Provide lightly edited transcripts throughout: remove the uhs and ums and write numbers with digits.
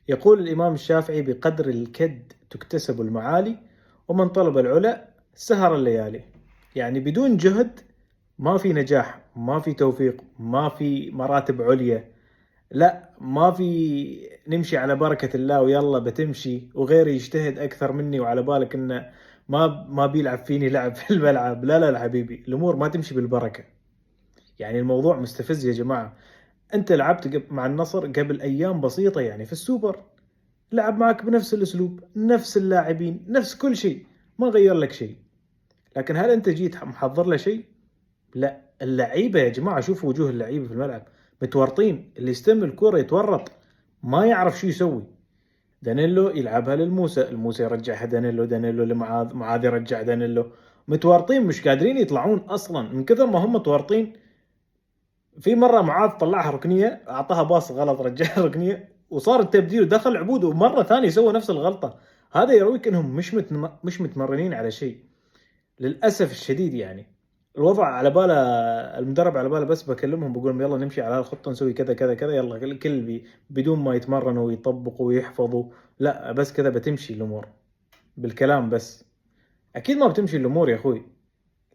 يقول الإمام الشافعي: بقدر الكد تكتسب المعالي، ومن طلب العلا سهر الليالي. يعني بدون جهد ما في نجاح، ما في توفيق، ما في مراتب عليا، لا ما في نمشي على بركة الله ويلا بتمشي وغيري يجتهد أكثر مني وعلى بالك إنه ما بيلعب فيني لعب في الملعب. لا لا لا حبيبي، الأمور ما تمشي بالبركة. يعني الموضوع مستفز يا جماعة. أنت لعبت مع النصر قبل أيام بسيطة يعني في السوبر، لعب معك بنفس الأسلوب، نفس اللاعبين، نفس كل شيء، ما غير لك شيء. لكن هل أنت جيت محضر له شيء؟ لا. اللعيبه يا جماعه، شوفوا وجوه اللعيبه في الملعب متورطين. اللي يستلم الكره يتورط، ما يعرف شو يسوي. دانيلو يلعبها للموسى، الموسى يرجعها دانيلو، دانيلو لمعاذ، معاذ يرجع دانيلو. متورطين مش قادرين يطلعون اصلا من كثر ما هم متورطين. في مره معاذ طلعها ركنيه، اعطاها باص غلط، رجعها ركنيه وصار التبديل ودخل عبود، ومره ثانيه سوى نفس الغلطه. هذا يرويك انهم مش متمرنين على شيء للاسف الشديد. يعني الوضع على باله، المدرب على باله بس بكلمهم بقول لهم يلا نمشي على الخطه، نسوي كذا كذا كذا، يلا الكل بدون ما يتمرنوا ويطبقوا ويحفظوا. لا بس كذا بتمشي الامور بالكلام بس. اكيد ما بتمشي الامور يا اخوي.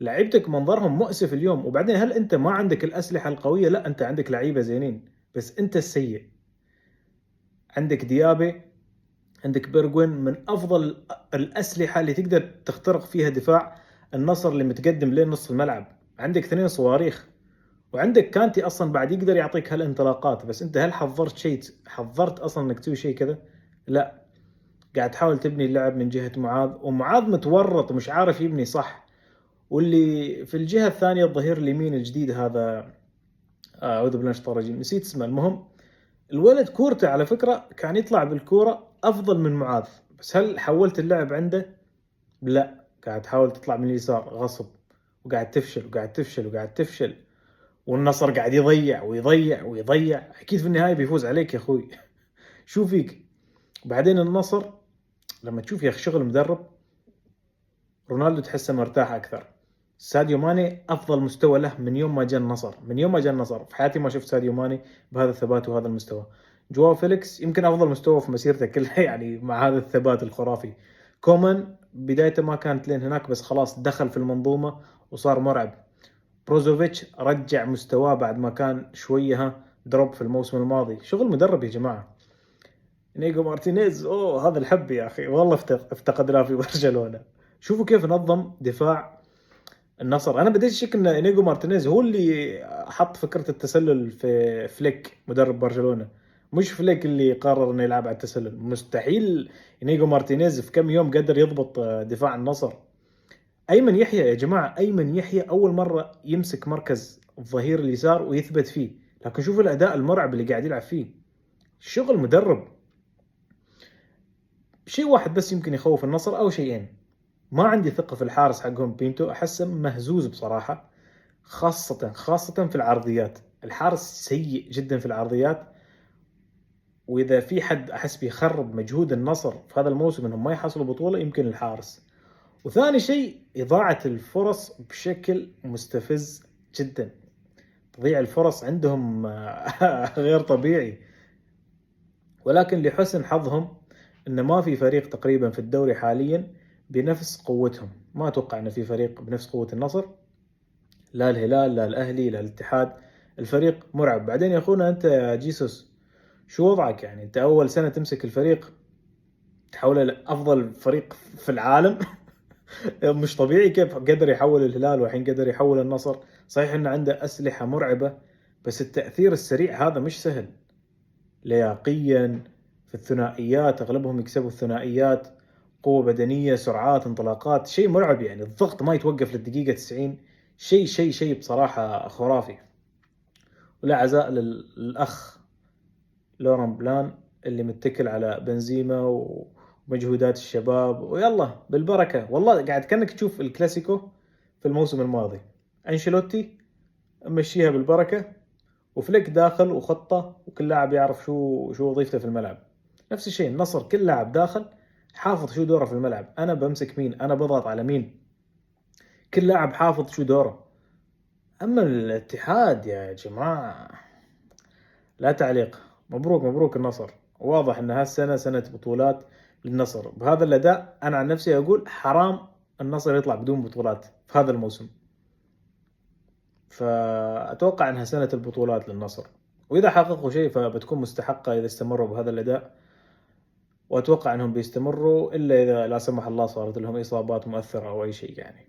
لعيبتك منظرهم مؤسف اليوم. وبعدين هل انت ما عندك الاسلحه القويه؟ لا، انت عندك لعيبه زينين بس انت السيء. عندك ديابي، عندك بيرجوين، من افضل الاسلحه اللي تقدر تخترق فيها دفاع النصر اللي متقدم لين نص الملعب. عندك اثنين صواريخ، وعندك كانتي اصلا بعد يقدر يعطيك هالانطلاقات. بس انت هل حضرت شيء؟ حضرت اصلا انك تسوي شيء كذا؟ لا. قاعد تحاول تبني اللعب من جهه معاذ، ومعاذ متورط ومش عارف يبني صح. واللي في الجهه الثانيه الظهير اليمين الجديد هذا، اعوذ بالله من الشيطان الرجيم، نسيت اسمه. المهم الولد كورته على فكره كان يطلع بالكوره افضل من معاذ، بس هل حولت اللعب عنده؟ لا. قاعد تحاول تطلع من اليسار غصب، وقاعد تفشل وقاعد تفشل وقاعد تفشل. والنصر قاعد يضيع ويضيع ويضيع. اكيد في النهايه بيفوز عليك يا اخوي. شو فيك؟ بعدين النصر لما تشوف يا اخي شغل مدرب، رونالدو تحسه مرتاح اكثر. ساديو ماني افضل مستوى له من يوم ما جاء النصر. من يوم ما جاء النصر في حياتي ما شفت ساديو ماني بهذا الثبات وهذا المستوى. جواو فيليكس يمكن افضل مستوى في مسيرته كلها يعني مع هذا الثبات الخرافي. كومان بدايته ما كانت لين هناك، بس خلاص دخل في المنظومه وصار مرعب. بروزوفيتش رجع مستواه بعد ما كان شويه دروب في الموسم الماضي. شغل مدرب يا جماعه. نيجو مارتينيز، اوه هذا الحب يا اخي، والله افتقدناه في برشلونه. شوفوا كيف نظم دفاع النصر. انا بديت اشك ان انيجو مارتينيز هو اللي حط فكره التسلل في فليك مدرب برشلونه، مش فليك اللي قرر انه يلعب على التسلل. مستحيل انيجو مارتينيز في كم يوم قدر يضبط دفاع النصر. ايمن يحيى يا جماعه، ايمن يحيى اول مره يمسك مركز الظهير اليسار ويثبت فيه، لكن شوفوا الاداء المرعب اللي قاعد يلعب فيه. شغل مدرب. شيء واحد بس يمكن يخوف النصر او شيئين: ما عندي ثقة في الحارس حقهم بينتو، أحسه مهزوز بصراحة، خاصة في العرضيات. الحارس سيء جدا في العرضيات. وإذا في حد أحس بيخرب مجهود النصر في هذا الموسم إنهم ما يحصلوا بطولة، يمكن الحارس. وثاني شيء إضاعة الفرص بشكل مستفز جدا. تضيع الفرص عندهم غير طبيعي. ولكن لحسن حظهم إن ما في فريق تقريبا في الدوري حاليا بنفس قوتهم. ما أتوقع أن في فريق بنفس قوة النصر، لا الهلال لا الأهلي لا الاتحاد. الفريق مرعب. بعدين يا أخونا أنت يا جيسوس، شو وضعك؟ يعني أنت أول سنة تمسك الفريق تحوله لأفضل فريق في العالم. مش طبيعي كيف قدر يحول الهلال والحين قدر يحول النصر. صحيح أنه عنده أسلحة مرعبة، بس التأثير السريع هذا مش سهل. لياقيا في الثنائيات أغلبهم يكسبوا الثنائيات، قوة بدنية، سرعات، انطلاقات، شيء مرعب. يعني الضغط ما يتوقف للدقيقة 90. شيء بصراحة خرافي. ولا عزاء للأخ لوران بلان اللي متكل على بنزيما ومجهودات الشباب، ويلا بالبركة. والله قاعد كأنك تشوف الكلاسيكو في الموسم الماضي. أنشيلوتي مشيها بالبركة، وفليك داخل وخطة، وكل لاعب يعرف شو وظيفته في الملعب. نفس الشيء النصر، كل لاعب داخل حافظ شو دوره في الملعب. أنا بمسك مين، أنا بضغط على مين، كل لاعب حافظ شو دوره. أما الاتحاد يا جماعة لا تعليق. مبروك مبروك النصر، واضح ان هالسنة سنة بطولات للنصر. بهذا الأداء أنا عن نفسي أقول حرام النصر يطلع بدون بطولات في هذا الموسم. فأتوقع أنها سنة البطولات للنصر، وإذا حققوا شيء فبتكون مستحقة إذا استمروا بهذا الأداء، وأتوقع أنهم بيستمروا إلا إذا لا سمح الله صارت لهم إصابات مؤثرة أو أي شيء يعني.